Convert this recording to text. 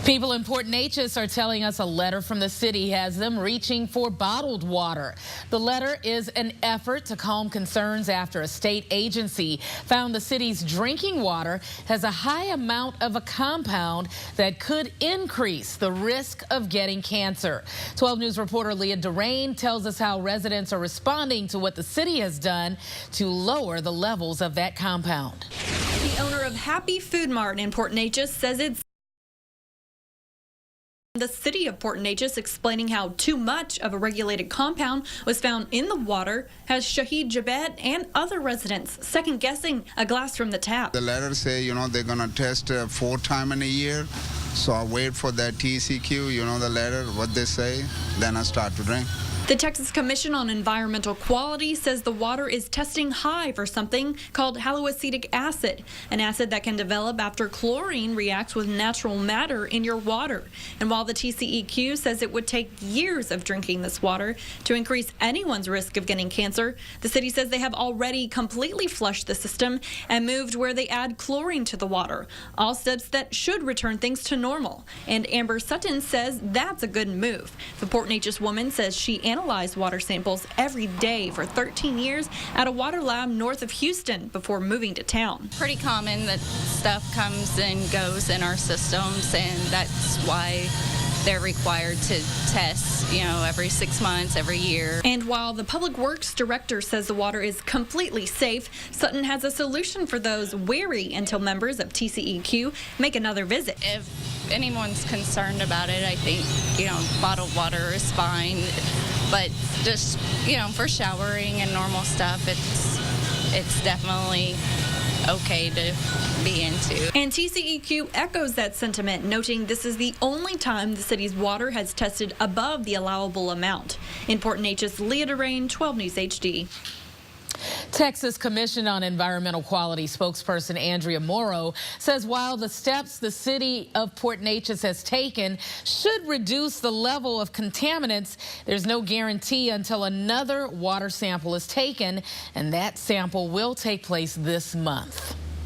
People in Port Neches are telling us a letter from the city has them reaching for bottled water. The letter is an effort to calm concerns after a state agency found the city's drinking water has a high amount of a compound that could increase the risk of getting cancer. 12 News reporter Leah Durain tells us how residents are responding to what the city has done to lower the levels of that compound. The owner of Happy Food Mart in Port Neches says it's the city of Port Neches explaining how too much of a regulated compound was found in the water has Shahid Jabed and other residents second-guessing a glass from the tap. The letter say, they're going to test 4 times in a year. So I wait for that TCQ, the letter, what they say, then I start to drink. The Texas Commission on Environmental Quality says the water is testing high for something called haloacetic acid, an acid that can develop after chlorine reacts with natural matter in your water. And while the TCEQ says it would take years of drinking this water to increase anyone's risk of getting cancer, the city says they have already completely flushed the system and moved where they add chlorine to the water, all steps that should return things to normal. And Amber Sutton says that's a good move. The Port Neches woman says she analyzed water samples every day for 13 years at a water lab north of Houston before moving to town. Pretty common that stuff comes and goes in our systems, and that's why they're required to test, every 6 months, every year. And while the Public Works Director says the water is completely safe, Sutton has a solution for those wary until members of TCEQ make another visit. If anyone's concerned about it, I think, bottled water is fine. But just, for showering and normal stuff, it's definitely okay to be into. And TCEQ echoes that sentiment, noting this is the only time the city's water has tested above the allowable amount. In Port Neches, Leah Durain, 12 News HD. Texas Commission on Environmental Quality spokesperson Andrea Morrow says while the steps the city of Port Neches has taken should reduce the level of contaminants, there's no guarantee until another water sample is taken, and that sample will take place this month.